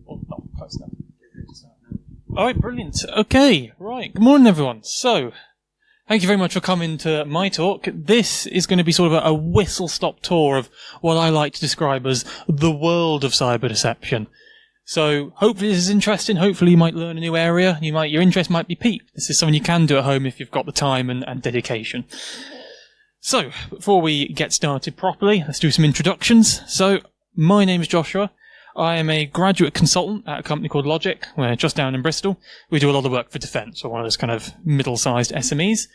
Or not close enough. Alright, brilliant. Okay, right. Good morning, everyone. So, thank you very much for coming to my talk. This is going to be sort of a whistle-stop tour of what I like to describe as the world of cyber deception. So, hopefully this is interesting. Hopefully you might learn a new area. Your interest might be piqued. This is something you can do at home if you've got the time and dedication. So, before we get started properly, let's do some introductions. So, my name is Joshua. I am a graduate consultant at a company called Logic. We're just down in Bristol. We do a lot of work for defence, or one of those kind of middle-sized SMEs.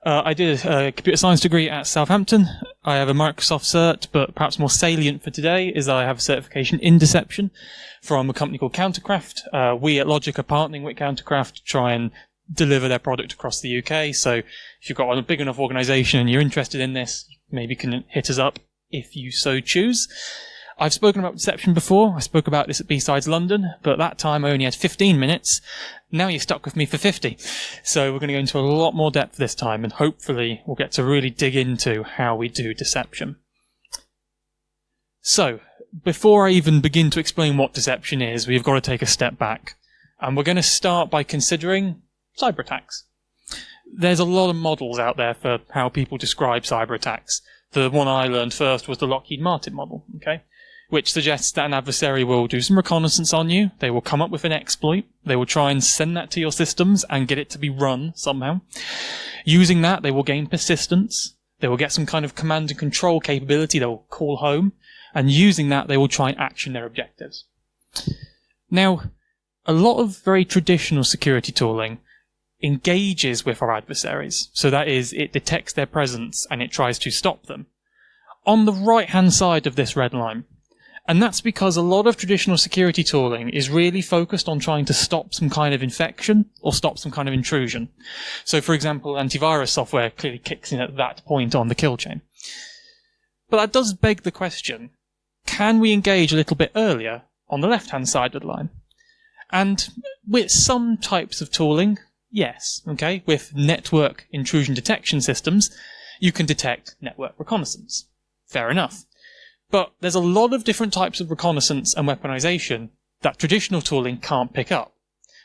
I did a computer science degree at Southampton. I have a Microsoft cert, but perhaps more salient for today is I have a certification in deception from a company called Countercraft. We at Logic are partnering with Countercraft to try and deliver their product across the UK. So if you've got a big enough organisation and you're interested in this, maybe you can hit us up if you so choose. I've spoken about deception before. I spoke about this at B-Sides London, but at that time I only had 15 minutes. Now you're stuck with me for 50. So we're going to go into a lot more depth this time, and hopefully we'll get to really dig into how we do deception. So, before I even begin to explain what deception is, we've got to take a step back. And we're going to start by considering cyber attacks. There's a lot of models out there for how people describe cyber attacks. The one I learned first was the Lockheed Martin model, okay? Which suggests that an adversary will do some reconnaissance on you, they will come up with an exploit, they will try and send that to your systems and get it to be run somehow. Using that, they will gain persistence, they will get some kind of command and control capability they will call home, and using that, they will try and action their objectives. Now, a lot of very traditional security tooling engages with our adversaries, so that is, it detects their presence and it tries to stop them. On the right-hand side of this red line, and that's because a lot of traditional security tooling is really focused on trying to stop some kind of infection or stop some kind of intrusion. So, for example, antivirus software clearly kicks in at that point on the kill chain. But that does beg the question, can we engage a little bit earlier on the left-hand side of the line? And with some types of tooling, yes, okay? With network intrusion detection systems, you can detect network reconnaissance. Fair enough. But there's a lot of different types of reconnaissance and weaponization that traditional tooling can't pick up.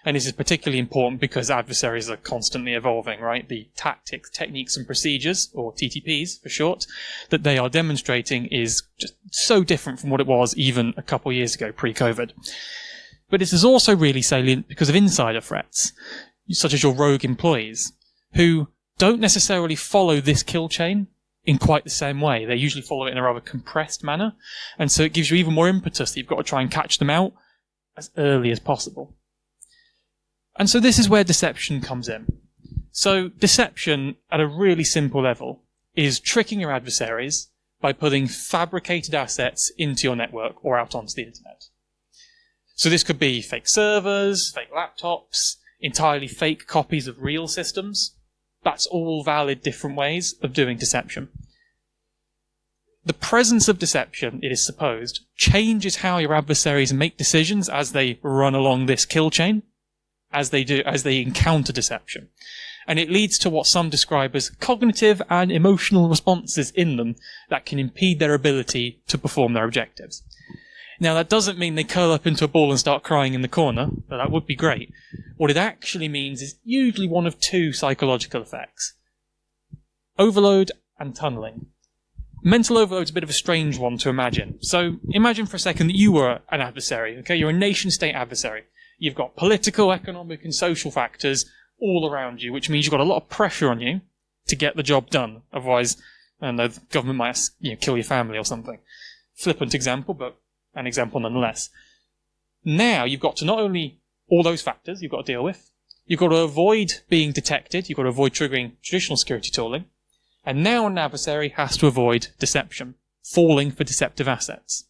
And this is particularly important because adversaries are constantly evolving, right? The tactics, techniques and procedures, or TTPs for short, that they are demonstrating is just so different from what it was even a couple of years ago, pre-COVID. But this is also really salient because of insider threats, such as your rogue employees, who don't necessarily follow this kill chain in quite the same way. They usually follow it in a rather compressed manner, and so it gives you even more impetus that you've got to try and catch them out as early as possible. And so this is where deception comes in. So deception, at a really simple level, is tricking your adversaries by putting fabricated assets into your network or out onto the internet. So this could be fake servers, fake laptops, entirely fake copies of real systems. That's all valid different ways of doing deception. The presence of deception, it is supposed, changes how your adversaries make decisions as they run along this kill chain, as they encounter deception. And it leads to what some describe as cognitive and emotional responses in them that can impede their ability to perform their objectives. Now, that doesn't mean they curl up into a ball and start crying in the corner, but that would be great. What it actually means is usually one of two psychological effects. Overload and tunneling. Mental overload is a bit of a strange one to imagine. So imagine for a second that you were an adversary, okay? You're a nation-state adversary. You've got political, economic and social factors all around you, which means you've got a lot of pressure on you to get the job done. Otherwise, I don't know, the government might kill your family or something. Flippant example, but an example nonetheless. Now you've got to not only all those factors you've got to deal with, you've got to avoid being detected, you've got to avoid triggering traditional security tooling, and now an adversary has to avoid deception, falling for deceptive assets.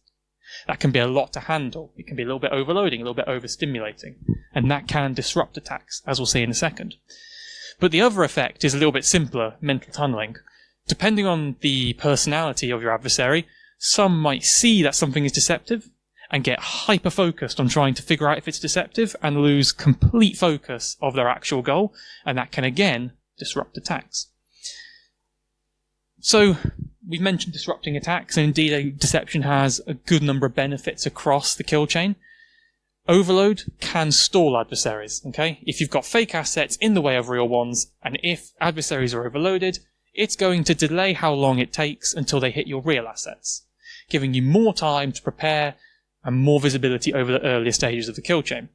That can be a lot to handle. It can be a little bit overloading, a little bit overstimulating, and that can disrupt attacks, as we'll see in a second. But the other effect is a little bit simpler, mental tunneling. Depending on the personality of your adversary, some might see that something is deceptive and get hyper-focused on trying to figure out if it's deceptive and lose complete focus of their actual goal, and that can again disrupt attacks. So, we've mentioned disrupting attacks, and indeed deception has a good number of benefits across the kill chain. Overload can stall adversaries, okay? If you've got fake assets in the way of real ones, and if adversaries are overloaded, it's going to delay how long it takes until they hit your real assets, giving you more time to prepare and more visibility over the earlier stages of the kill chain.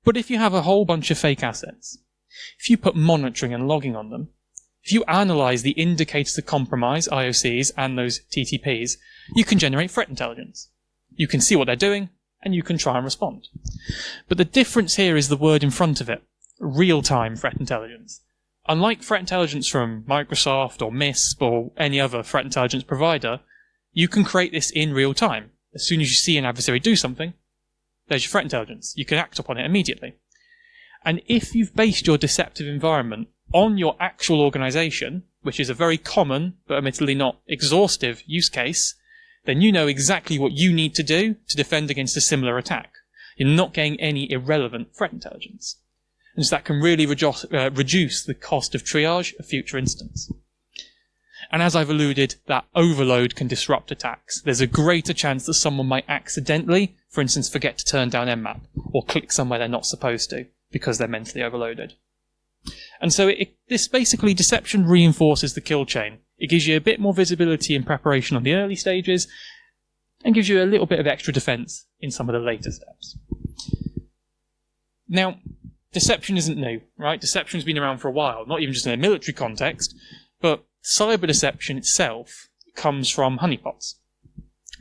But if you have a whole bunch of fake assets, if you put monitoring and logging on them, if you analyze the indicators of compromise, IOCs, and those TTPs, you can generate threat intelligence. You can see what they're doing, and you can try and respond. But the difference here is the word in front of it, real-time threat intelligence. Unlike threat intelligence from Microsoft or MISP or any other threat intelligence provider, you can create this in real time. As soon as you see an adversary do something, there's your threat intelligence. You can act upon it immediately. And if you've based your deceptive environment on your actual organization, which is a very common, but admittedly not exhaustive use case, then you know exactly what you need to do to defend against a similar attack. You're not getting any irrelevant threat intelligence. And so that can really reduce the cost of triage of future incidents. And as I've alluded, that overload can disrupt attacks. There's a greater chance that someone might accidentally, for instance, forget to turn down Nmap, or click somewhere they're not supposed to, because they're mentally overloaded. And so this basically, deception reinforces the kill chain. It gives you a bit more visibility and preparation on the early stages, and gives you a little bit of extra defense in some of the later steps. Now, deception isn't new, right? Deception's been around for a while, not even just in a military context, but cyber deception itself comes from honeypots.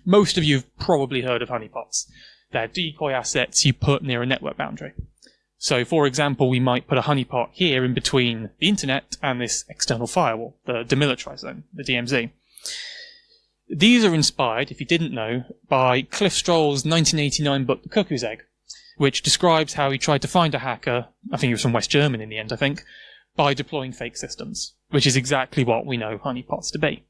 Most of you have probably heard of honeypots. They're decoy assets you put near a network boundary. So, for example, we might put a honeypot here in between the internet and this external firewall, the demilitarized zone, the DMZ. These are inspired, if you didn't know, by Cliff Stroll's 1989 book, The Cuckoo's Egg, which describes how he tried to find a hacker, I think he was from West Germany in the end, by deploying fake systems, which is exactly what we know honeypots to be.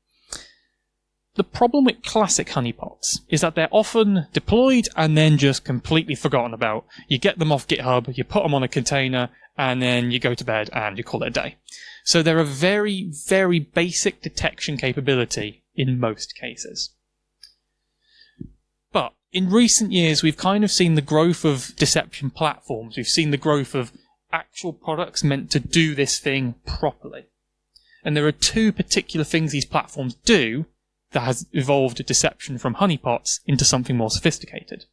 The problem with classic honeypots is that they're often deployed and then just completely forgotten about. You get them off GitHub, you put them on a container, and then you go to bed and you call it a day. So they're a very, very basic detection capability in most cases. But in recent years, we've kind of seen the growth of deception platforms. We've seen the growth of actual products meant to do this thing properly. And there are two particular things these platforms do that has evolved deception from honeypots into something more sophisticated.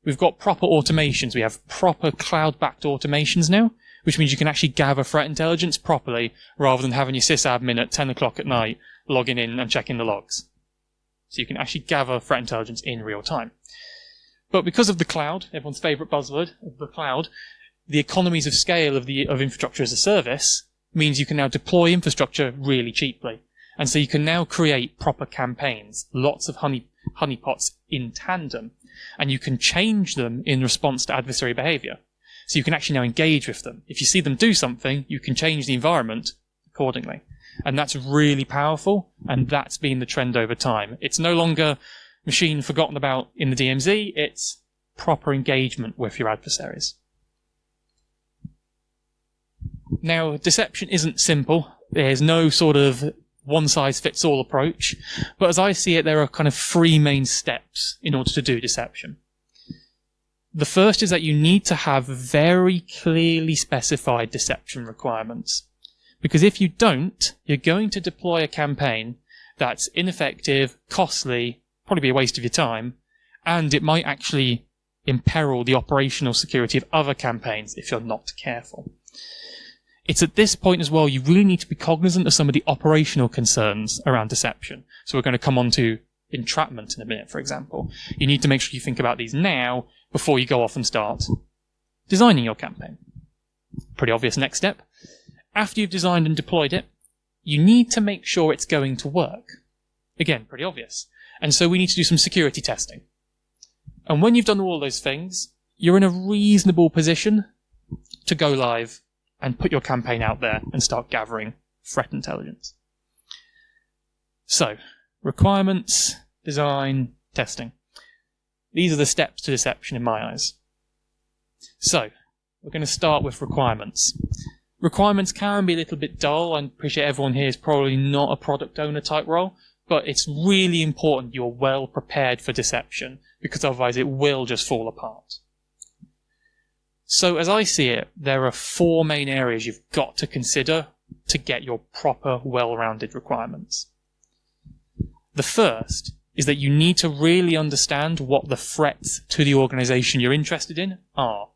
We've got proper automations. We have proper cloud-backed automations now, which means you can actually gather threat intelligence properly rather than having your sysadmin at 10 o'clock at night logging in and checking the logs. So you can actually gather threat intelligence in real time. But because of the cloud, everyone's favorite buzzword, the cloud, the economies of scale of infrastructure as a service means you can now deploy infrastructure really cheaply. And so you can now create proper campaigns, lots of honeypots in tandem, and you can change them in response to adversary behavior. So you can actually now engage with them. If you see them do something, you can change the environment accordingly. And that's really powerful, and that's been the trend over time. It's no longer machine forgotten about in the DMZ, it's proper engagement with your adversaries. Now, deception isn't simple. There's no sort of one-size-fits-all approach, but as I see it, there are kind of three main steps in order to do deception. The first is that you need to have very clearly specified deception requirements. Because if you don't, you're going to deploy a campaign that's ineffective, costly, probably be a waste of your time, and it might actually imperil the operational security of other campaigns if you're not careful. It's at this point as well you really need to be cognizant of some of the operational concerns around deception. So we're going to come on to entrapment in a minute, for example. You need to make sure you think about these now before you go off and start designing your campaign. Pretty obvious next step. After you've designed and deployed it, you need to make sure it's going to work. Again, pretty obvious. And so we need to do some security testing. And when you've done all those things, you're in a reasonable position to go live and put your campaign out there and start gathering threat intelligence. So, requirements, design, testing. These are the steps to deception in my eyes. So, we're going to start with requirements. Requirements can be a little bit dull. I appreciate everyone here is probably not a product owner type role, but it's really important you're well prepared for deception, because otherwise it will just fall apart. So as I see it, there are 4 main areas you've got to consider to get your proper, well-rounded requirements. The first is that you need to really understand what the threats to the organization you're interested in are.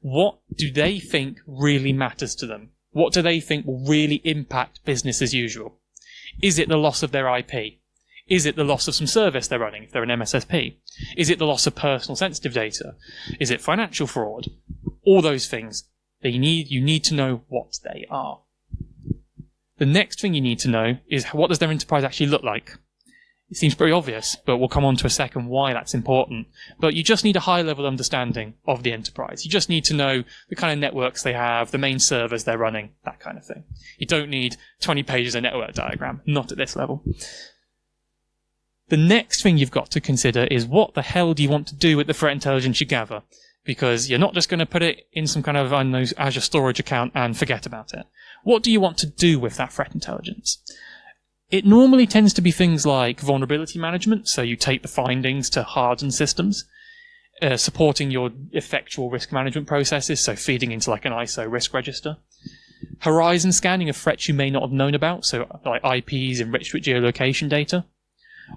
What do they think really matters to them? What do they think will really impact business as usual? Is it the loss of their IP? Is it the loss of some service they're running if they're an MSSP? Is it the loss of personal sensitive data? Is it financial fraud? All those things. You need to know what they are. The next thing you need to know is, what does their enterprise actually look like? It seems pretty obvious, but we'll come on to a second why that's important. But you just need a high-level understanding of the enterprise. You just need to know the kind of networks they have, the main servers they're running, that kind of thing. You don't need 20 pages of network diagram, not at this level. The next thing you've got to consider is, what the hell do you want to do with the threat intelligence you gather? Because you're not just going to put it in some kind of, Azure storage account and forget about it. What do you want to do with that threat intelligence? It normally tends to be things like vulnerability management, so you take the findings to harden systems, supporting your effectual risk management processes, so feeding into like an ISO risk register, horizon scanning of threats you may not have known about, so like IPs enriched with geolocation data,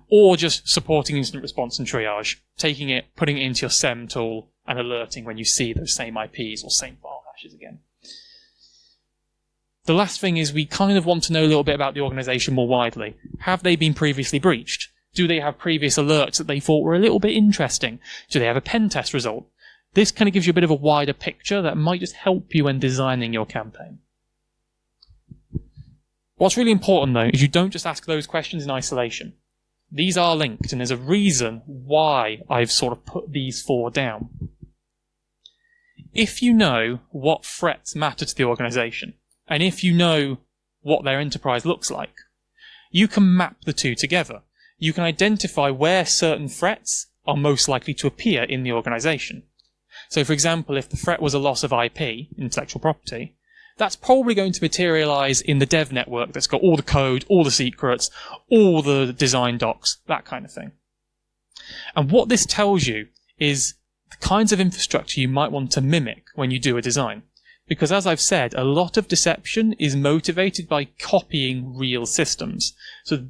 or just supporting incident response and triage, taking it, putting it into your SEM tool, and alerting when you see those same IPs or same file hashes again. The last thing is, we kind of want to know a little bit about the organization more widely. Have they been previously breached? Do they have previous alerts that they thought were a little bit interesting? Do they have a pen test result? This kind of gives you a bit of a wider picture that might just help you when designing your campaign. What's really important, though, is you don't just ask those questions in isolation. These are linked, and there's a reason why I've sort of put these 4 down. If you know what threats matter to the organization, and if you know what their enterprise looks like, you can map the two together. You can identify where certain threats are most likely to appear in the organization. So, for example, if the threat was a loss of IP, intellectual property, that's probably going to materialize in the dev network that's got all the code, all the secrets, all the design docs, that kind of thing. And what this tells you is the kinds of infrastructure you might want to mimic when you do a design. Because, as I've said, a lot of deception is motivated by copying real systems. So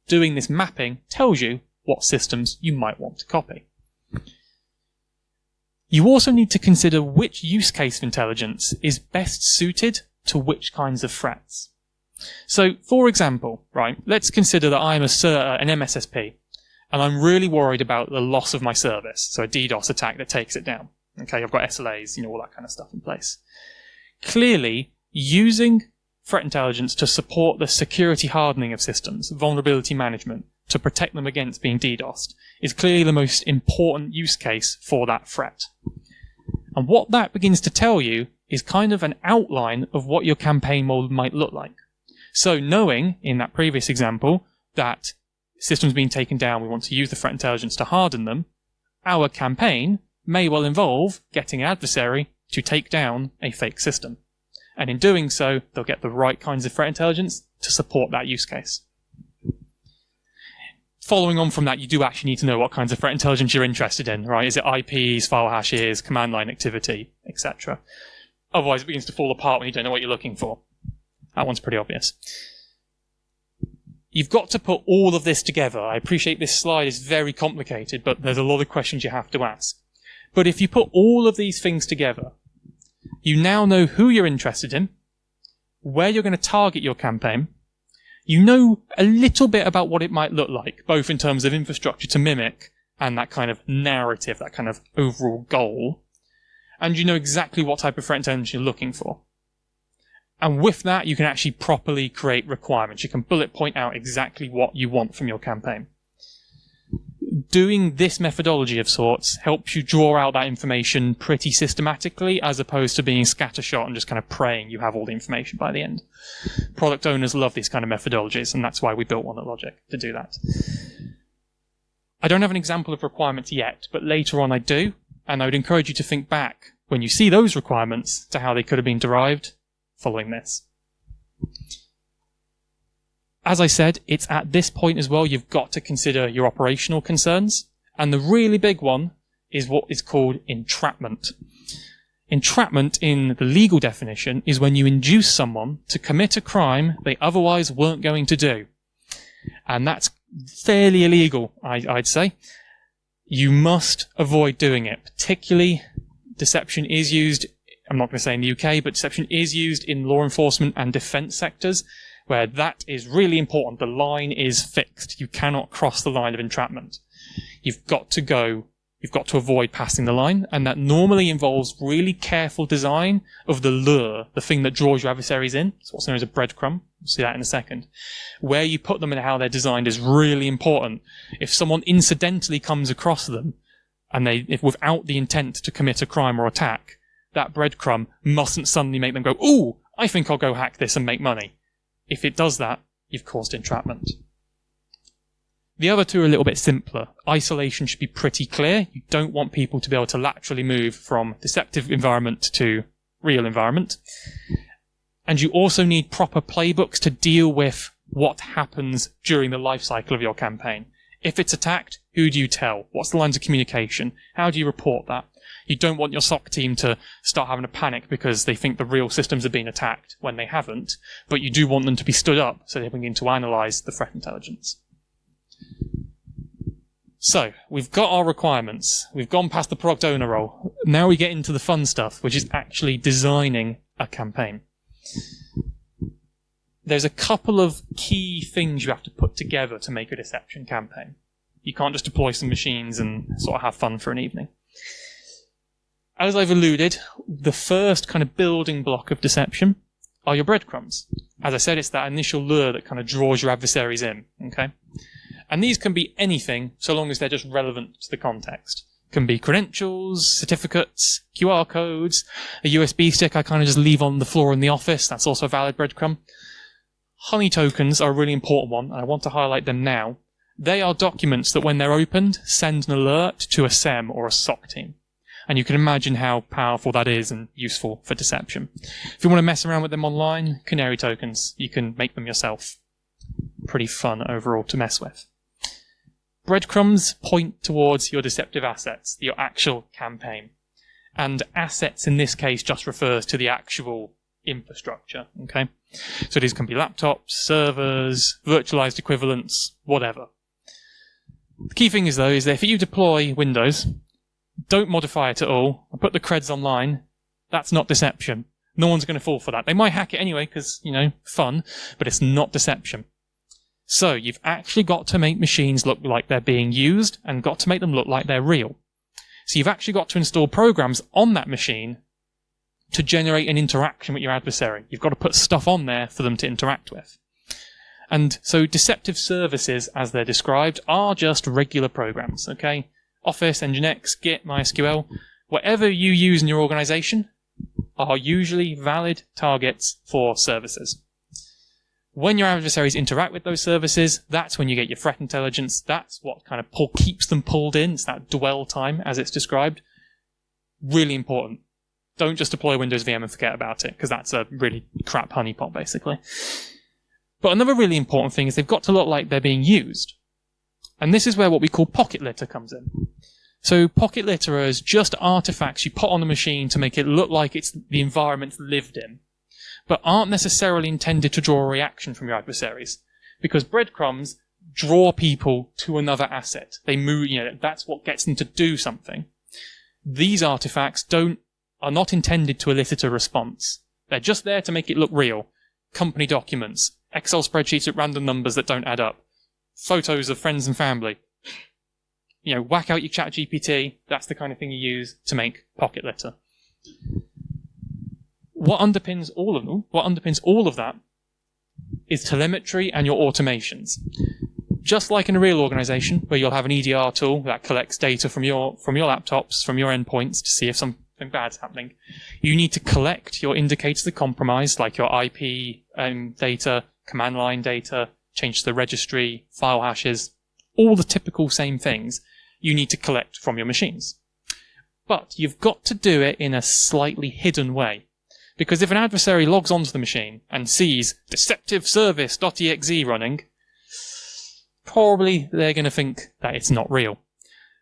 doing this mapping tells you what systems you might want to copy. You also need to consider which use case of intelligence is best suited to which kinds of threats. So, for example, right, let's consider that I'm an MSSP, and I'm really worried about the loss of my service, so a DDoS attack that takes it down. Okay, I've got SLAs, all that kind of stuff in place. Clearly, using threat intelligence to support the security hardening of systems, vulnerability management, to protect them against being DDoSed, is clearly the most important use case for that threat. And what that begins to tell you is kind of an outline of what your campaign model might look like. So knowing, in that previous example, that systems being taken down, we want to use the threat intelligence to harden them, our campaign may well involve getting an adversary to take down a fake system. And in doing so, they'll get the right kinds of threat intelligence to support that use case. Following on from that, you do actually need to know what kinds of threat intelligence you're interested in, right? Is it IPs, file hashes, command line activity, etc.? Otherwise, it begins to fall apart when you don't know what you're looking for. That one's pretty obvious. You've got to put all of this together. I appreciate this slide is very complicated, but there's a lot of questions you have to ask. But if you put all of these things together, you now know who you're interested in, where you're going to target your campaign. You know a little bit about what it might look like, both in terms of infrastructure to mimic and that kind of narrative, that kind of overall goal. And you know exactly what type of threat intelligence you're looking for. And with that, you can actually properly create requirements. You can bullet point out exactly what you want from your campaign. Doing this methodology of sorts helps you draw out that information pretty systematically, as opposed to being scattershot and just kind of praying you have all the information by the end. Product owners love these kind of methodologies, and that's why we built one at Logic, to do that. I don't have an example of requirements yet, but later on I do, and I would encourage you to think back, when you see those requirements, to how they could have been derived following this. As I said, it's at this point as well you've got to consider your operational concerns. And the really big one is what is called entrapment. Entrapment in the legal definition is when you induce someone to commit a crime they otherwise weren't going to do. And that's fairly illegal, I'd say. You must avoid doing it. Particularly, deception is used, I'm not going to say in the UK, but deception is used in law enforcement and defence sectors, where that is really important. The line is fixed. You cannot cross the line of entrapment. You've got to avoid passing the line, and that normally involves really careful design of the lure, the thing that draws your adversaries in. It's what's known as a breadcrumb. We'll see that in a second. Where you put them and how they're designed is really important. If someone incidentally comes across them, and if without the intent to commit a crime or attack, that breadcrumb mustn't suddenly make them go, "Ooh, I think I'll go hack this and make money." If it does that, you've caused entrapment. The other two are a little bit simpler. Isolation should be pretty clear. You don't want people to be able to laterally move from deceptive environment to real environment. And you also need proper playbooks to deal with what happens during the life cycle of your campaign. If it's attacked, who do you tell? What's the lines of communication? How do you report that? You don't want your SOC team to start having a panic because they think the real systems are being attacked when they haven't, but you do want them to be stood up so they begin to analyze the threat intelligence. So, we've got our requirements. We've gone past the product owner role. Now we get into the fun stuff, which is actually designing a campaign. There's a couple of key things you have to put together to make a deception campaign. You can't just deploy some machines and sort of have fun for an evening. As I've alluded, the first kind of building block of deception are your breadcrumbs. As I said, it's that initial lure that kind of draws your adversaries in, okay? And these can be anything, so long as they're just relevant to the context. Can be credentials, certificates, QR codes, a USB stick I kind of just leave on the floor in the office. That's also a valid breadcrumb. Honey tokens are a really important one, and I want to highlight them now. They are documents that, when they're opened, send an alert to a SEM or a SOC team. And you can imagine how powerful that is and useful for deception. If you want to mess around with them online, canary tokens. You can make them yourself. Pretty fun overall to mess with. Breadcrumbs point towards your deceptive assets, your actual campaign. And assets in this case just refers to the actual infrastructure, okay? So these can be laptops, servers, virtualized equivalents, whatever. The key thing is, though, is that if you deploy Windows, don't modify it at all, and put the creds online, that's not deception. No one's going to fall for that. They might hack it anyway because, fun, but it's not deception. So you've actually got to make machines look like they're being used and got to make them look like they're real. So you've actually got to install programs on that machine to generate an interaction with your adversary. You've got to put stuff on there for them to interact with. And so deceptive services, as they're described, are just regular programs, okay? Office, Nginx, Git, MySQL, whatever you use in your organization are usually valid targets for services. When your adversaries interact with those services, that's when you get your threat intelligence. That's what kind of keeps them pulled in. It's that dwell time, as it's described. Really important. Don't just deploy Windows VM and forget about it, because that's a really crap honeypot, basically. But another really important thing is they've got to look like they're being used. And this is where what we call pocket litter comes in. So pocket litter is just artifacts you put on the machine to make it look like it's the environment lived in, but aren't necessarily intended to draw a reaction from your adversaries. Because breadcrumbs draw people to another asset. They move, that's what gets them to do something. These artifacts are not intended to elicit a response. They're just there to make it look real. Company documents, Excel spreadsheets at random numbers that don't add up, photos of friends and family. Whack out your ChatGPT. That's the kind of thing you use to make pocket litter. What underpins all of that is telemetry and your automations. Just like in a real organization where you'll have an EDR tool that collects data from your laptops, from your endpoints to see if something bad's happening, you need to collect your indicators of compromise, like your IP data, command line data, change to the registry, file hashes, all the typical same things you need to collect from your machines. But you've got to do it in a slightly hidden way, Because if an adversary logs onto the machine and sees deceptiveservice.exe running, probably they're going to think that it's not real.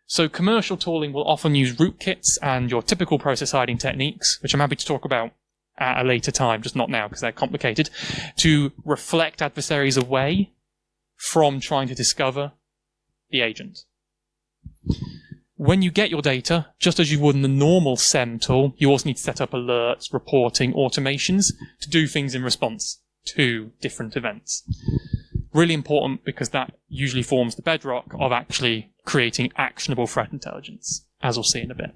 So commercial tooling will often use rootkits and your typical process hiding techniques, which I'm happy to talk about at a later time, just not now because they're complicated, to reflect adversaries away from trying to discover the agent. When you get your data, just as you would in the normal SEM tool, you also need to set up alerts, reporting, automations to do things in response to different events. Really important because that usually forms the bedrock of actually creating actionable threat intelligence, as we'll see in a bit.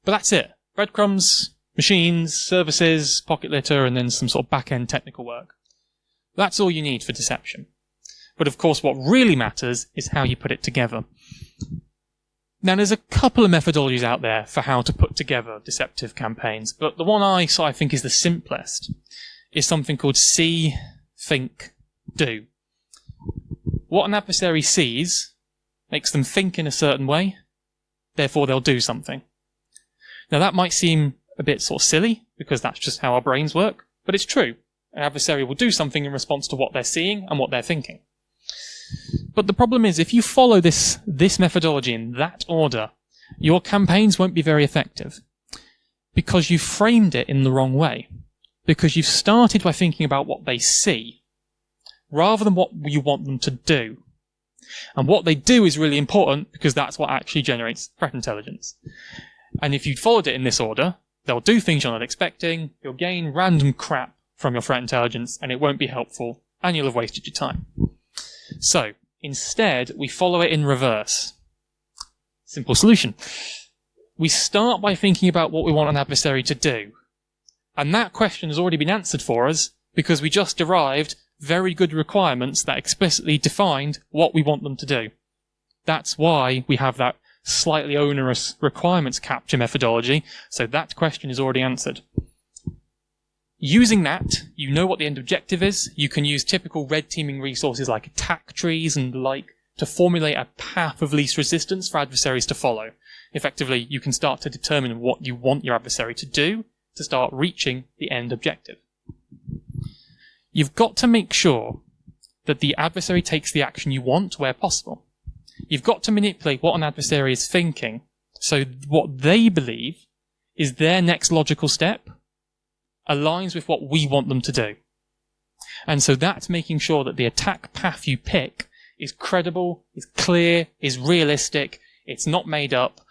But that's it. Breadcrumbs, machines, services, pocket litter, and then some sort of back-end technical work. That's all you need for deception. But of course, what really matters is how you put it together. Now, there's a couple of methodologies out there for how to put together deceptive campaigns, but the one I think is the simplest is something called see, think, do. What an adversary sees makes them think in a certain way, therefore they'll do something. Now, that might seem a bit sort of silly, because that's just how our brains work, but it's true. An adversary will do something in response to what they're seeing and what they're thinking. But the problem is, if you follow this methodology in that order, your campaigns won't be very effective. Because you've framed it in the wrong way. Because you've started by thinking about what they see, rather than what you want them to do. And what they do is really important, because that's what actually generates threat intelligence. And if you followed it in this order, they'll do things you're not expecting, you'll gain random crap from your threat intelligence, and it won't be helpful, and you'll have wasted your time. So, instead, we follow it in reverse. Simple solution. We start by thinking about what we want an adversary to do. And that question has already been answered for us because we just derived very good requirements that explicitly defined what we want them to do. That's why we have that slightly onerous requirements capture methodology, so that question is already answered. Using that, you know what the end objective is. You can use typical red teaming resources like attack trees and the like to formulate a path of least resistance for adversaries to follow. Effectively, you can start to determine what you want your adversary to do to start reaching the end objective. You've got to make sure that the adversary takes the action you want where possible. You've got to manipulate what an adversary is thinking, so what they believe is their next logical step aligns with what we want them to do. And so that's making sure that the attack path you pick is credible, is clear, is realistic, it's not made up,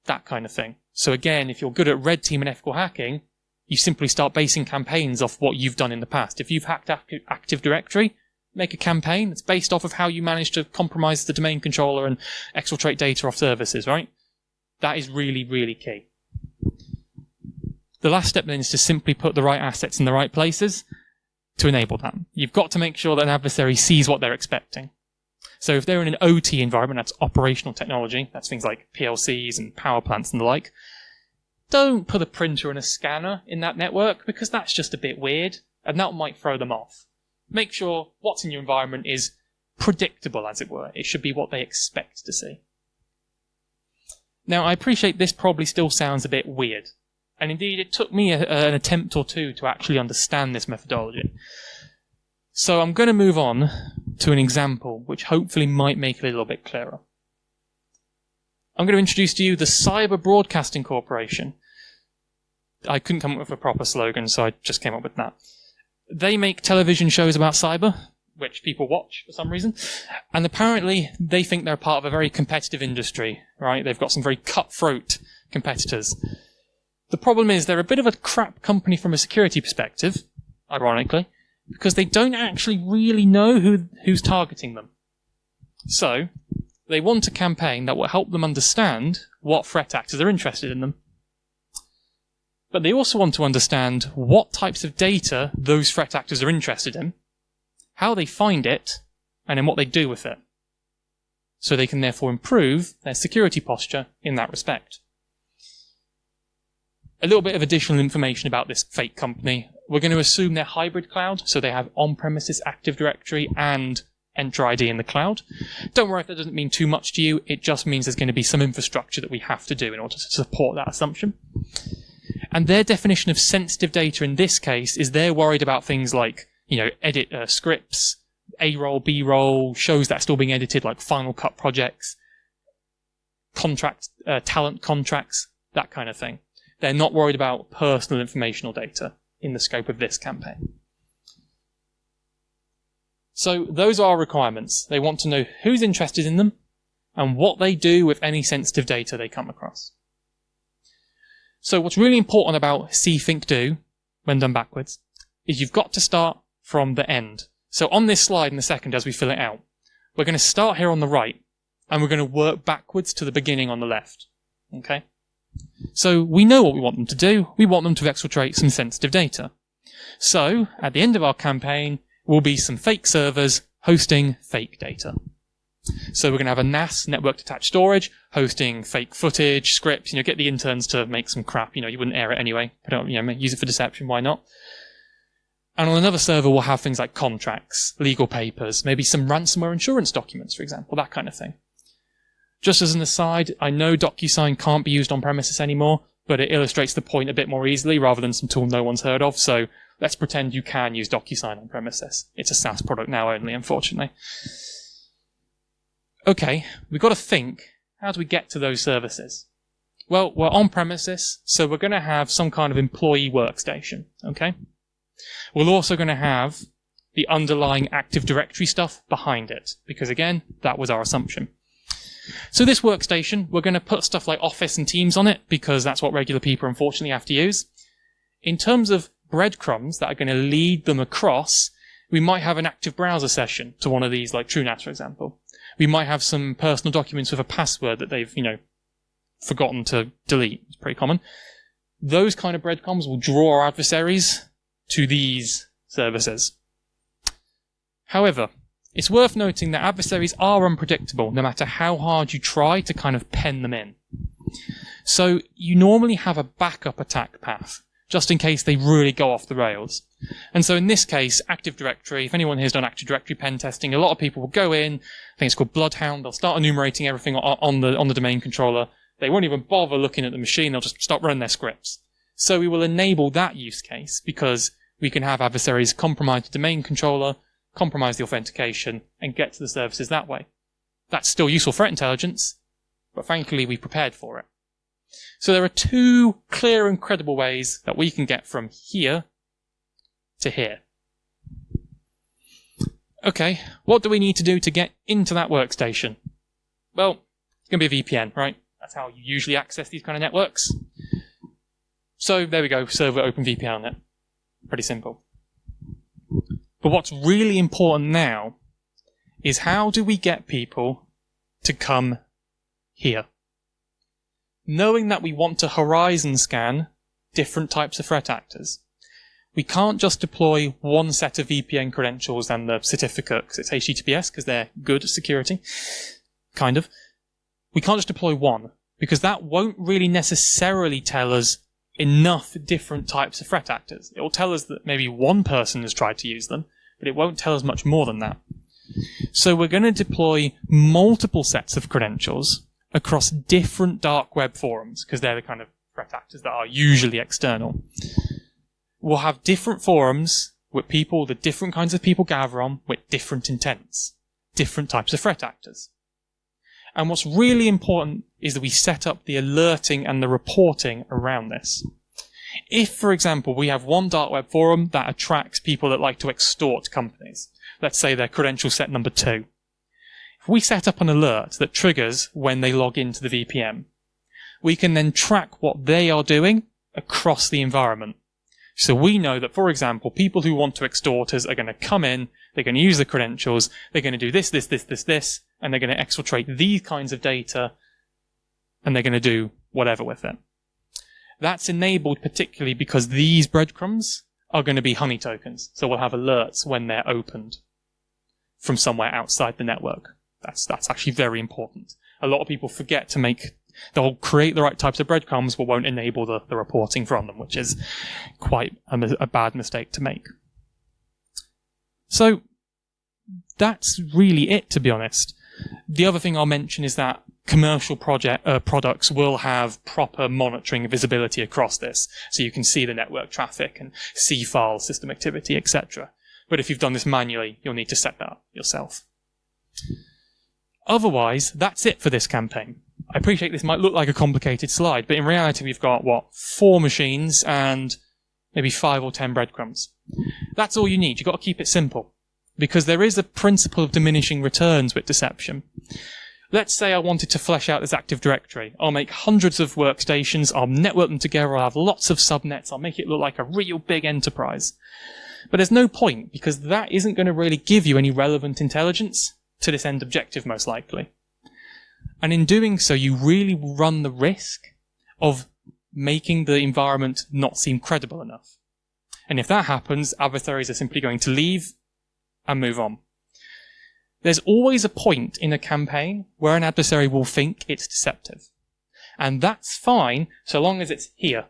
that kind of thing. So again, if you're good at red team and ethical hacking, you simply start basing campaigns off what you've done in the past. If you've hacked Active Directory, make a campaign that's based off of how you managed to compromise the domain controller and exfiltrate data off services, right? That is really, really key. The last step then is to simply put the right assets in the right places to enable that. You've got to make sure that an adversary sees what they're expecting. So if they're in an OT environment, that's operational technology, that's things like PLCs and power plants and the like, don't put a printer and a scanner in that network because that's just a bit weird and that might throw them off. Make sure what's in your environment is predictable, as it were. It should be what they expect to see. Now, I appreciate this probably still sounds a bit weird. And indeed, it took me an attempt or two to actually understand this methodology. So I'm going to move on to an example which hopefully might make it a little bit clearer. I'm going to introduce to you the Cyber Broadcasting Corporation. I couldn't come up with a proper slogan, so I just came up with that. They make television shows about cyber, which people watch for some reason, and apparently they think they're part of a very competitive industry, right? They've got some very cutthroat competitors. The problem is they're a bit of a crap company from a security perspective, ironically, because they don't actually really know who's targeting them. So, they want a campaign that will help them understand what threat actors are interested in them. But they also want to understand what types of data those threat actors are interested in, how they find it, and then what they do with it. So they can therefore improve their security posture in that respect. A little bit of additional information about this fake company. We're going to assume they're hybrid cloud, so they have on-premises Active Directory and Entra ID in the cloud. Don't worry if that doesn't mean too much to you. It just means there's going to be some infrastructure that we have to do in order to support that assumption. And their definition of sensitive data in this case is they're worried about things like, edit scripts, A-roll, B-roll, shows that are still being edited, like Final Cut projects, talent contracts, that kind of thing. They're not worried about personal informational data in the scope of this campaign. So those are our requirements. They want to know who's interested in them and what they do with any sensitive data they come across. So what's really important about see, think, do, when done backwards, is you've got to start from the end. So on this slide in a second as we fill it out, we're going to start here on the right and we're going to work backwards to the beginning on the left. Okay? So we know what we want them to do. We want them to exfiltrate some sensitive data. So at the end of our campaign will be some fake servers hosting fake data. So we're going to have a NAS, network attached storage, hosting fake footage, scripts, get the interns to make some crap, you wouldn't air it anyway, but use it for deception, why not? And on another server we'll have things like contracts, legal papers, maybe some ransomware insurance documents, for example, that kind of thing. Just as an aside, I know DocuSign can't be used on premises anymore, but it illustrates the point a bit more easily rather than some tool no one's heard of, so let's pretend you can use DocuSign on premises. It's a SaaS product now only, unfortunately. Okay, we've got to think, how do we get to those services? Well, we're on premises, so we're going to have some kind of employee workstation, okay? We're also going to have the underlying Active Directory stuff behind it, because again, that was our assumption. So this workstation, we're going to put stuff like Office and Teams on it, because that's what regular people unfortunately have to use. In terms of breadcrumbs that are going to lead them across, we might have an active browser session to one of these, like TrueNAS, for example. We might have some personal documents with a password that they've, forgotten to delete. It's pretty common. Those kind of breadcrumbs will draw our adversaries to these services. However, it's worth noting that adversaries are unpredictable no matter how hard you try to kind of pen them in. So you normally have a backup attack path, just in case they really go off the rails. And so in this case, Active Directory, if anyone here has done Active Directory pen testing, a lot of people will go in, I think it's called Bloodhound, they'll start enumerating everything on the domain controller. They won't even bother looking at the machine, they'll just start running their scripts. So we will enable that use case because we can have adversaries compromise the domain controller, compromise the authentication, and get to the services that way. That's still useful threat intelligence, but frankly, we prepared for it. So there are two clear and credible ways that we can get from here to here. Okay, what do we need to do to get into that workstation? Well, it's going to be a VPN, right? That's how you usually access these kind of networks. So there we go, server OpenVPN on it. Pretty simple. But what's really important now is how do we get people to come here? Knowing that we want to horizon scan different types of threat actors, we can't just deploy one set of VPN credentials and the certificate because it's HTTPS because they're good at security. Kind of. We can't just deploy one because that won't really necessarily tell us enough different types of threat actors. It will tell us that maybe one person has tried to use them, but it won't tell us much more than that. So we're going to deploy multiple sets of credentials across different dark web forums because they're the kind of threat actors that are usually external. We'll have different forums with people that different kinds of people gather on with different intents, different types of threat actors. And what's really important is that we set up the alerting and the reporting around this. If, for example, we have one dark web forum that attracts people that like to extort companies, let's say they're credential set number 2, if we set up an alert that triggers when they log into the VPN, we can then track what they are doing across the environment. So we know that, for example, people who want to extort us are going to come in, they're going to use the credentials, they're going to do this, and they're going to exfiltrate these kinds of data, and they're going to do whatever with it. That's enabled particularly because these breadcrumbs are going to be honey tokens. So we'll have alerts when they're opened from somewhere outside the network. That's actually very important. A lot of people forget to they'll create the right types of breadcrumbs but won't enable the reporting from them, which is quite a bad mistake to make. So that's really it, to be honest. The other thing I'll mention is that commercial products will have proper monitoring and visibility across this, so you can see the network traffic and see file system activity, etc. But if you've done this manually, you'll need to set that up yourself. Otherwise, that's it for this campaign. I appreciate this might look like a complicated slide, but in reality we've got, 4 machines and maybe 5 or 10 breadcrumbs. That's all you need. You've got to keep it simple, because there is a principle of diminishing returns with deception. Let's say I wanted to flesh out this Active Directory. I'll make hundreds of workstations, I'll network them together, I'll have lots of subnets, I'll make it look like a real big enterprise. But there's no point, because that isn't going to really give you any relevant intelligence to this end objective, most likely. And in doing so, you really run the risk of making the environment not seem credible enough. And if that happens, adversaries are simply going to leave and move on. There's always a point in a campaign where an adversary will think it's deceptive. And that's fine, so long as it's here.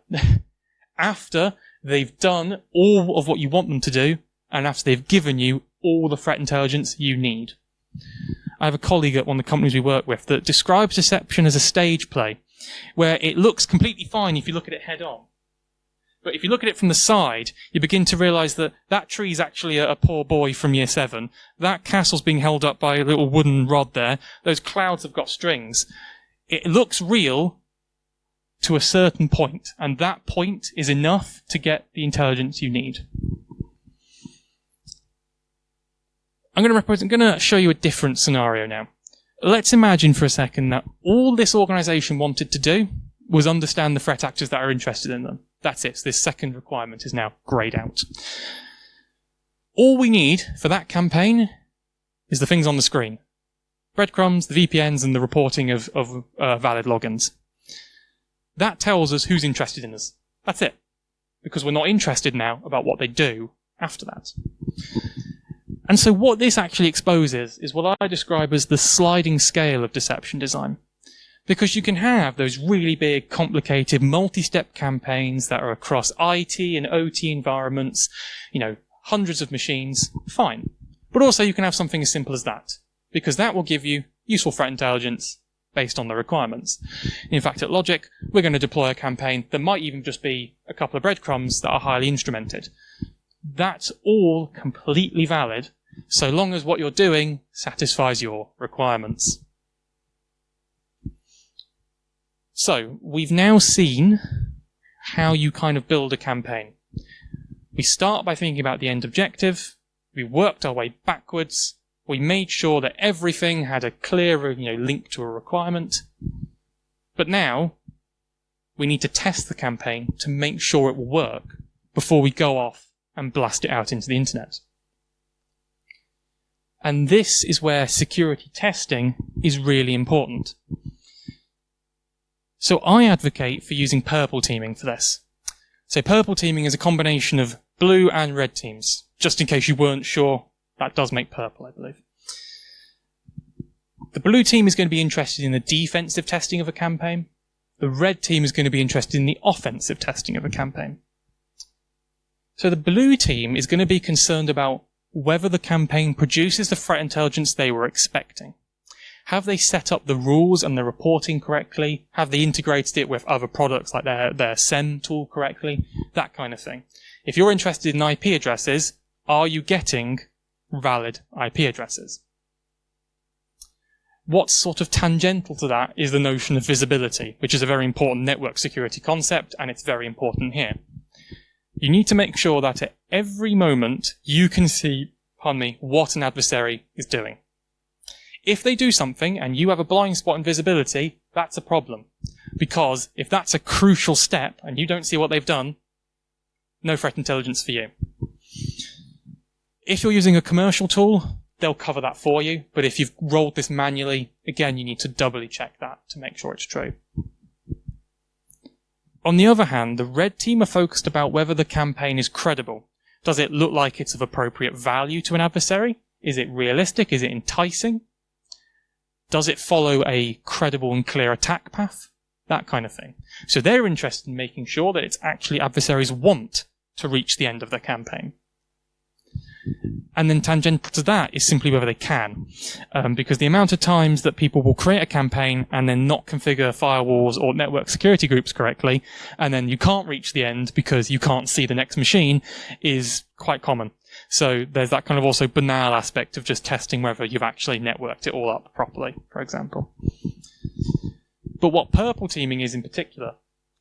After they've done all of what you want them to do, and after they've given you all the threat intelligence you need. I have a colleague at one of the companies we work with that describes deception as a stage play, where it looks completely fine if you look at it head on. But if you look at it from the side, you begin to realise that that tree is actually a poor boy from year 7. That castle's being held up by a little wooden rod there. Those clouds have got strings. It looks real to a certain point, and that point is enough to get the intelligence you need. I'm going to show you a different scenario now. Let's imagine for a second that all this organisation wanted to do was understand the threat actors that are interested in them. That's it. So this second requirement is now greyed out. All we need for that campaign is the things on the screen. Breadcrumbs, the VPNs, and the reporting of valid logins. That tells us who's interested in us. That's it. Because we're not interested now about what they do after that. And so what this actually exposes is what I describe as the sliding scale of deception design. Because you can have those really big, complicated, multi-step campaigns that are across IT and OT environments, hundreds of machines, fine. But also you can have something as simple as that, because that will give you useful threat intelligence based on the requirements. In fact, at Logic, we're going to deploy a campaign that might even just be a couple of breadcrumbs that are highly instrumented. That's all completely valid, so long as what you're doing satisfies your requirements. So, we've now seen how you kind of build a campaign. We start by thinking about the end objective, we worked our way backwards, we made sure that everything had a clear link to a requirement, but now we need to test the campaign to make sure it will work before we go off and blast it out into the internet. And this is where security testing is really important. So I advocate for using purple teaming for this. So purple teaming is a combination of blue and red teams. Just in case you weren't sure, that does make purple, I believe. The blue team is going to be interested in the defensive testing of a campaign. The red team is going to be interested in the offensive testing of a campaign. So the blue team is going to be concerned about whether the campaign produces the threat intelligence they were expecting. Have they set up the rules and the reporting correctly? Have they integrated it with other products like their SEM tool correctly? That kind of thing. If you're interested in IP addresses, are you getting valid IP addresses? What's sort of tangential to that is the notion of visibility, which is a very important network security concept, and it's very important here. You need to make sure that at every moment you can see, what an adversary is doing. If they do something and you have a blind spot in visibility, that's a problem. Because if that's a crucial step and you don't see what they've done, no threat intelligence for you. If you're using a commercial tool, they'll cover that for you. But if you've rolled this manually, again, you need to doubly check that to make sure it's true. On the other hand, the red team are focused about whether the campaign is credible. Does it look like it's of appropriate value to an adversary? Is it realistic? Is it enticing? Does it follow a credible and clear attack path? That kind of thing. So they're interested in making sure that it's actually adversaries want to reach the end of their campaign. And then tangential to that is simply whether they can. Because the amount of times that people will create a campaign and then not configure firewalls or network security groups correctly, and then you can't reach the end because you can't see the next machine, is quite common. So there's that kind of also banal aspect of just testing whether you've actually networked it all up properly, for example. But what purple teaming is in particular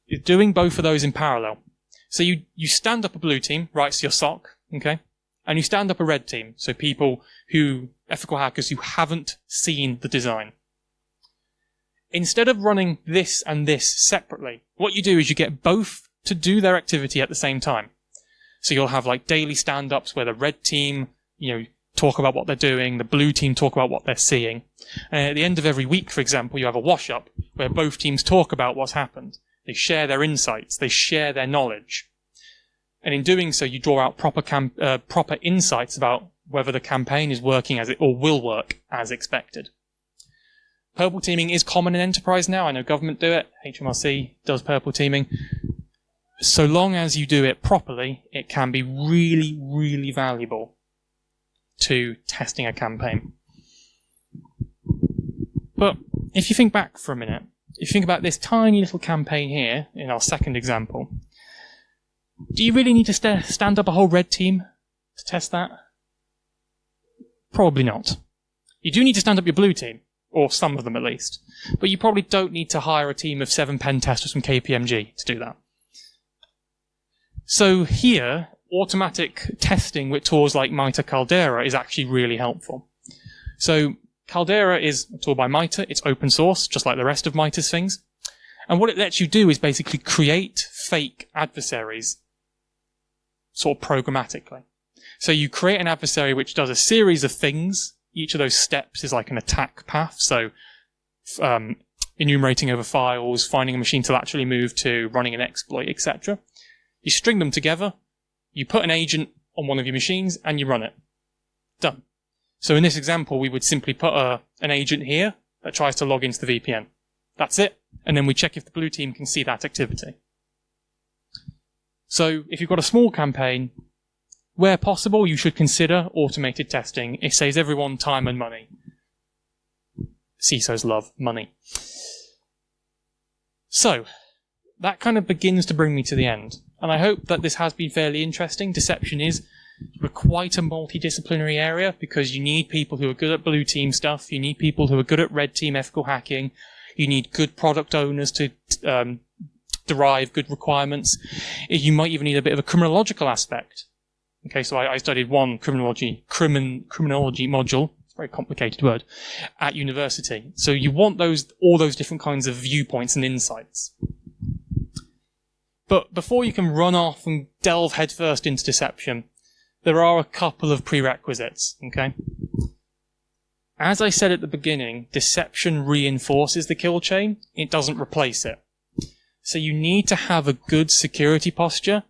is doing both of those in parallel. So you stand up a blue team, right, so your SOC, okay? And you stand up a red team, so people ethical hackers who haven't seen the design. Instead of running this and this separately, what you do is you get both to do their activity at the same time. So you'll have like daily stand-ups where the red team, talk about what they're doing, the blue team talk about what they're seeing. And at the end of every week, for example, you have a wash-up where both teams talk about what's happened. They share their insights, they share their knowledge. And in doing so, you draw out proper insights about whether the campaign is working or will work as expected. Purple teaming is common in enterprise now. I know government do it. HMRC does purple teaming. So long as you do it properly, it can be really, really valuable to testing a campaign. But if you think back for a minute, if you think about this tiny little campaign here in our second example, do you really need to stand up a whole red team to test that? Probably not. You do need to stand up your blue team, or some of them at least, but you probably don't need to hire a team of 7 pen testers from KPMG to do that. So here, automatic testing with tools like MITRE Caldera is actually really helpful. So Caldera is a tool by MITRE. It's open source, just like the rest of MITRE's things. And what it lets you do is basically create fake adversaries sort of programmatically. So you create an adversary which does a series of things. Each of those steps is like an attack path. So enumerating over files, finding a machine to laterally move to, running an exploit, etc. You string them together, you put an agent on one of your machines, and you run it. Done. So in this example, we would simply put an agent here that tries to log into the VPN. That's it. And then we check if the blue team can see that activity. So if you've got a small campaign, where possible, you should consider automated testing. It saves everyone time and money. CISOs love money. So that kind of begins to bring me to the end. And I hope that this has been fairly interesting. Deception is quite a multidisciplinary area because you need people who are good at blue team stuff. You need people who are good at red team ethical hacking. You need good product owners to derive good requirements. You might even need a bit of a criminological aspect. Okay, so I studied one criminology module. It's a very complicated word at university. So you want all those different kinds of viewpoints and insights. But before you can run off and delve headfirst into deception, there are a couple of prerequisites, okay? As I said at the beginning, deception reinforces the kill chain. It doesn't replace it. So you need to have a good security posture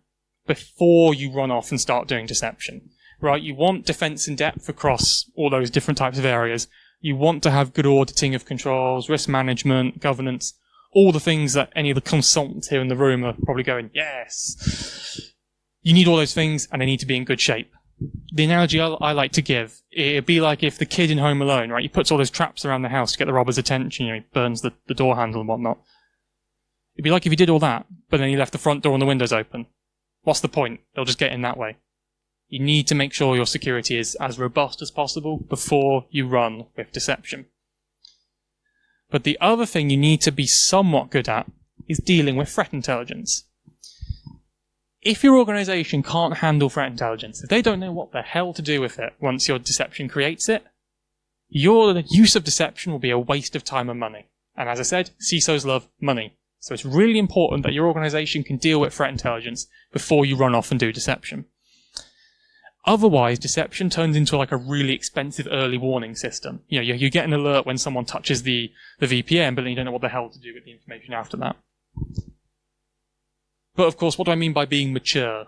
before you run off and start doing deception, right? You want defense in depth across all those different types of areas. You want to have good auditing of controls, risk management, governance, all the things that any of the consultants here in the room are probably going, yes. You need all those things, and they need to be in good shape. The analogy I like to give, it'd be like if the kid in Home Alone, right, he puts all those traps around the house to get the robber's attention, he burns the door handle and whatnot. It'd be like if he did all that, but then he left the front door and the windows open. What's the point? They'll just get in that way. You need to make sure your security is as robust as possible before you run with deception. But the other thing you need to be somewhat good at is dealing with threat intelligence. If your organization can't handle threat intelligence, if they don't know what the hell to do with it once your deception creates it, your use of deception will be a waste of time and money. And as I said, CISOs love money. So it's really important that your organization can deal with threat intelligence before you run off and do deception. Otherwise, deception turns into like a really expensive early warning system. You get an alert when someone touches the VPN, but then you don't know what the hell to do with the information after that. But of course, what do I mean by being mature?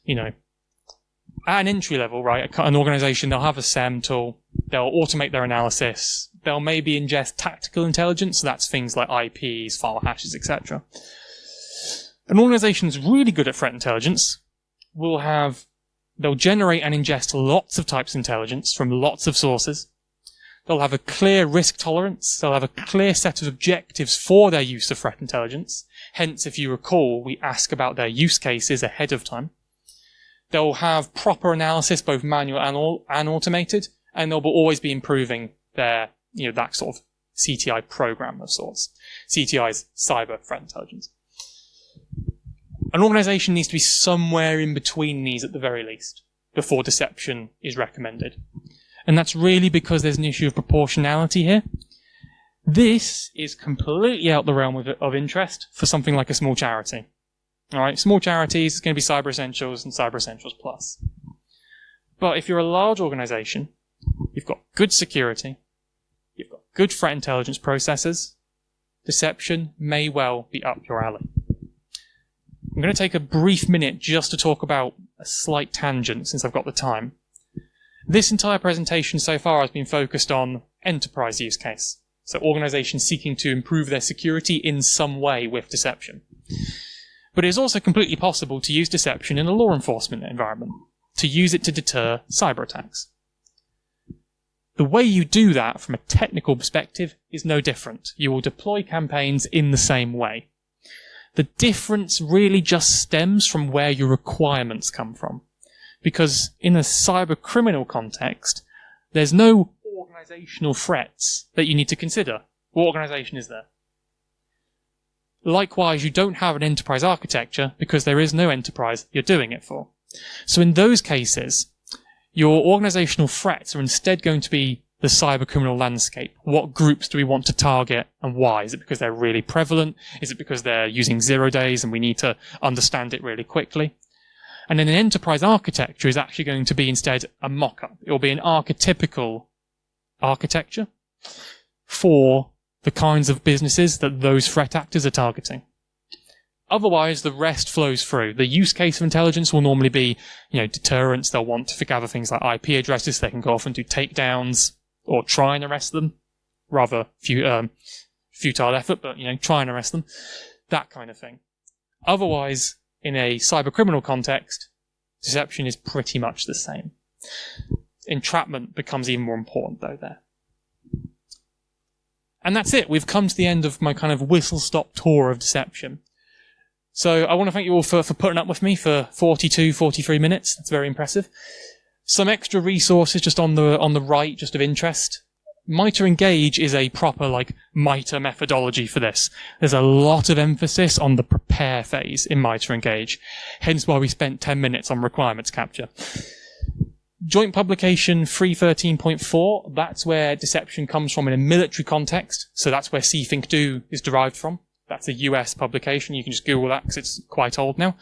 At an entry level, right, an organization, they'll have a SEM tool, they'll automate their analysis, they'll maybe ingest tactical intelligence, so that's things like IPs, file hashes, etc. An organization that's really good at threat intelligence will have They'll generate and ingest lots of types of intelligence from lots of sources. They'll have a clear risk tolerance. They'll have a clear set of objectives for their use of threat intelligence. Hence, if you recall, we ask about their use cases ahead of time. They'll have proper analysis, both manual and automated, and they'll always be improving their, that sort of CTI program of sorts. CTI is cyber threat intelligence. An organization needs to be somewhere in between these at the very least before deception is recommended. And that's really because there's an issue of proportionality here. This is completely out the realm of interest for something like a small charity. All right, small charities, it's going to be Cyber Essentials and Cyber Essentials Plus. But if you're a large organization, you've got good security, you've got good threat intelligence processes, deception may well be up your alley. I'm going to take a brief minute just to talk about a slight tangent since I've got the time. This entire presentation so far has been focused on enterprise use case. So organizations seeking to improve their security in some way with deception. But it is also completely possible to use deception in a law enforcement environment, to use it to deter cyber attacks. The way you do that from a technical perspective is no different. You will deploy campaigns in the same way. The difference really just stems from where your requirements come from. Because in a cyber criminal context, there's no organizational threats that you need to consider. What organization is there? Likewise, you don't have an enterprise architecture because there is no enterprise you're doing it for. So in those cases, your organizational threats are instead going to be the cyber criminal landscape. What groups do we want to target and why? Is it because they're really prevalent? Is it because they're using 0 days and we need to understand it really quickly? And then an enterprise architecture is actually going to be instead a mock-up. It will be an archetypical architecture for the kinds of businesses that those threat actors are targeting. Otherwise, the rest flows through. The use case of intelligence will normally be, deterrence. They'll want to gather things like IP addresses so they can go off and do takedowns or try and arrest them. Rather futile effort, but, try and arrest them. That kind of thing. Otherwise, in a cyber criminal context, deception is pretty much the same. Entrapment becomes even more important, though, there. And that's it. We've come to the end of my kind of whistle-stop tour of deception. So I want to thank you all for putting up with me for 43 minutes. That's very impressive. Some extra resources just on the right, just of interest. MITRE Engage is a proper, MITRE methodology for this. There's a lot of emphasis on the prepare phase in MITRE Engage. Hence why we spent 10 minutes on requirements capture. Joint publication 313.4, that's where deception comes from in a military context. So that's where CThinkDo is derived from. That's a US publication. You can just Google that because it's quite old now.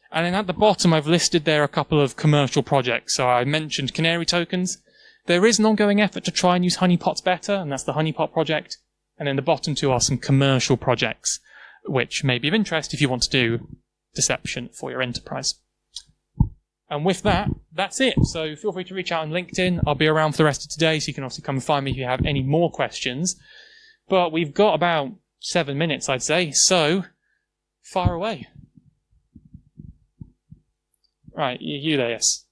And then at the bottom, I've listed there a couple of commercial projects. So I mentioned canary tokens. There is an ongoing effort to try and use honeypots better, and that's the honeypot project. And then the bottom two are some commercial projects, which may be of interest if you want to do deception for your enterprise. And with that, that's it. So feel free to reach out on LinkedIn. I'll be around for the rest of today, so you can obviously come and find me if you have any more questions. But we've got about 7 minutes, I'd say. So, fire away. Right, you there, yes.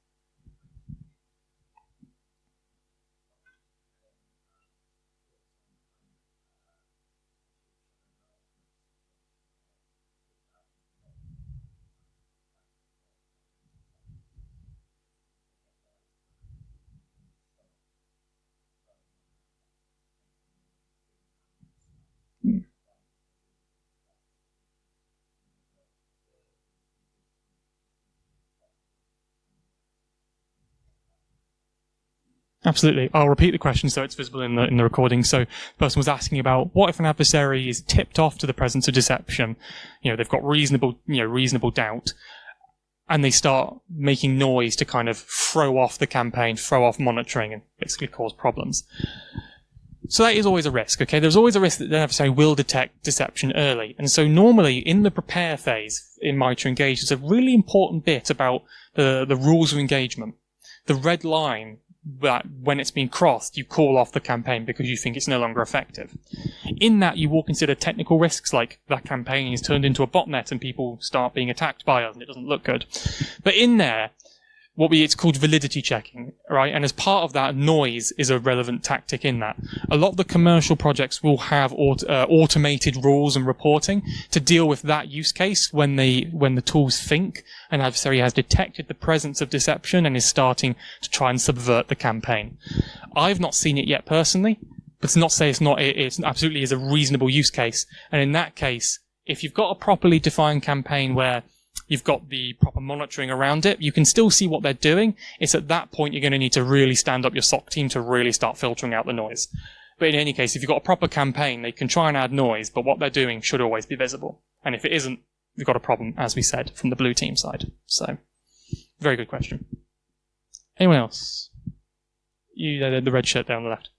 Absolutely. I'll repeat the question so it's visible in the recording. So the person was asking about what if an adversary is tipped off to the presence of deception? They've got reasonable doubt, and they start making noise to kind of throw off the campaign, throw off monitoring, and basically cause problems. So that is always a risk, okay? There's always a risk that the adversary will detect deception early. And so normally in the prepare phase in MITRE Engage, there's a really important bit about the rules of engagement. The red line that when it's been crossed, you call off the campaign because you think it's no longer effective. In that, you will consider technical risks like that campaign is turned into a botnet and people start being attacked by us and it doesn't look good. But in there, it's called validity checking, right? And as part of that, noise is a relevant tactic in that. A lot of the commercial projects will have automated rules and reporting to deal with that use case when the tools think an adversary has detected the presence of deception and is starting to try and subvert the campaign. I've not seen it yet personally, but it's not to say it absolutely is a reasonable use case. And in that case, if you've got a properly defined campaign where you've got the proper monitoring around it, you can still see what they're doing. It's at that point you're going to need to really stand up your SOC team to really start filtering out the noise. But in any case, if you've got a proper campaign, they can try and add noise, but what they're doing should always be visible. And if it isn't, we've got a problem, as we said, from the blue team side. So, very good question. Anyone else? You, the red shirt there on the left.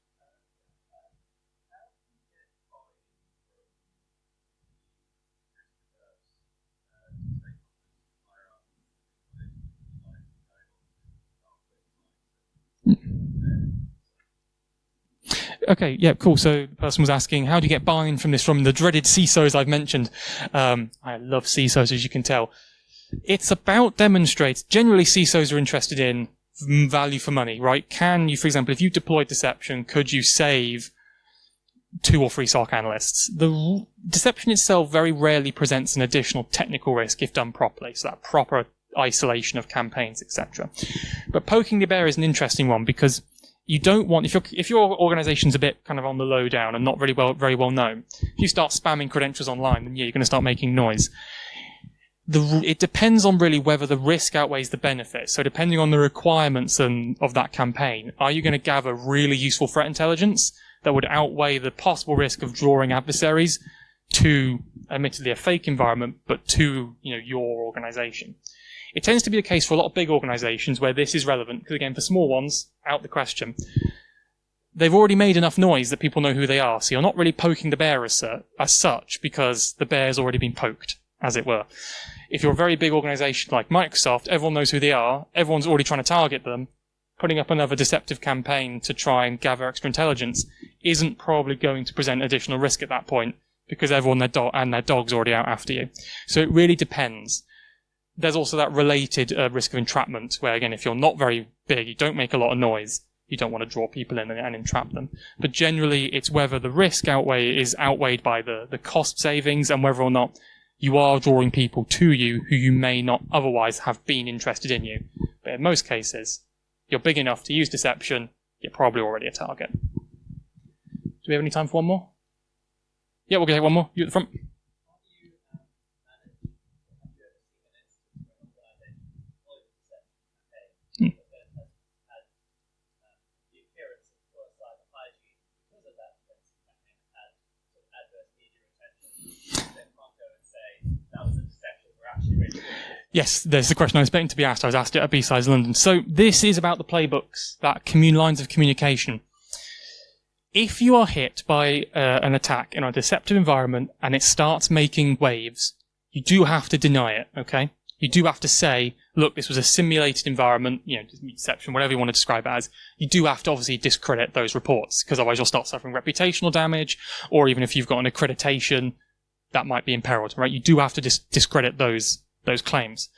Okay, yeah, cool. So the person was asking, how do you get buy-in from this, from the dreaded CISOs I've mentioned? I love CISOs, as you can tell. It's about demonstrates. Generally, CISOs are interested in value for money, right? Can you, for example, if you deployed deception, could you save 2 or 3 SOC analysts? The deception itself very rarely presents an additional technical risk if done properly, so that proper isolation of campaigns, etc. But poking the bear is an interesting one because you don't want, if your organization's a bit kind of on the low down and not very well known, if you start spamming credentials online, then yeah, you're going to start making noise. It depends on really whether the risk outweighs the benefit. So depending on the requirements of that campaign, are you going to gather really useful threat intelligence that would outweigh the possible risk of drawing adversaries to, admittedly, a fake environment, but to, your organization? It tends to be the case for a lot of big organizations where this is relevant, because again, for small ones, out the question. They've already made enough noise that people know who they are, so you're not really poking the bear as such, because the bear's already been poked, as it were. If you're a very big organization like Microsoft, everyone knows who they are, everyone's already trying to target them, putting up another deceptive campaign to try and gather extra intelligence isn't probably going to present additional risk at that point, because everyone and their dog's already out after you. So it really depends. There's also that related risk of entrapment, where again, if you're not very big, you don't make a lot of noise, you don't want to draw people in and entrap them. But generally, it's whether the risk is outweighed by the cost savings and whether or not you are drawing people to you who you may not otherwise have been interested in you. But in most cases, you're big enough to use deception, you're probably already a target. Do we have any time for one more? Yeah, we'll take one more. You at the front. Yes, there's the question I was expecting to be asked. I was asked it at B-Sides London. So this is about the playbooks, that lines of communication. If you are hit by an attack in a deceptive environment and it starts making waves, you do have to deny it, okay? You do have to say, look, this was a simulated environment, deception, whatever you want to describe it as. You do have to obviously discredit those reports, because otherwise you'll start suffering reputational damage, or even if you've got an accreditation, that might be imperiled, right? You do have to discredit those claims.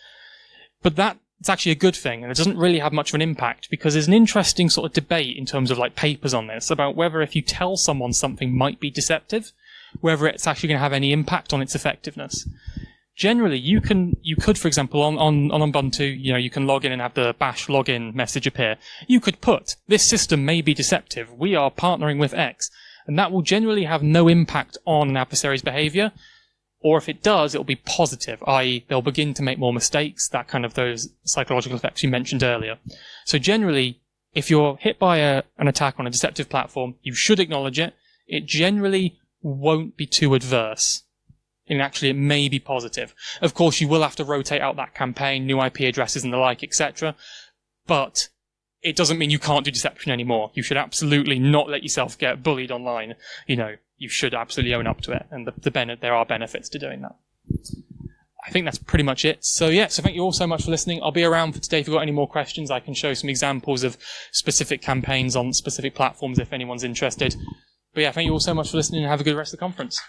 But that's actually a good thing, and it doesn't really have much of an impact, because there's an interesting sort of debate in terms of like papers on this about whether if you tell someone something might be deceptive, whether it's actually going to have any impact on its effectiveness. Generally, you could, for example, on Ubuntu, you can log in and have the bash login message appear. You could put, this system may be deceptive, we are partnering with X, and that will generally have no impact on an adversary's behavior. Or if it does, it'll be positive, i.e. they'll begin to make more mistakes, that kind of those psychological effects you mentioned earlier. So generally, if you're hit by an attack on a deceptive platform, you should acknowledge it. It generally won't be too adverse. And actually, it may be positive. Of course, you will have to rotate out that campaign, new IP addresses and the like, etc. But it doesn't mean you can't do deception anymore. You should absolutely not let yourself get bullied online. You should absolutely own up to it, and there are benefits to doing that. I think that's pretty much it. So thank you all so much for listening. I'll be around for today if you've got any more questions. I can show some examples of specific campaigns on specific platforms if anyone's interested. But thank you all so much for listening, and have a good rest of the conference.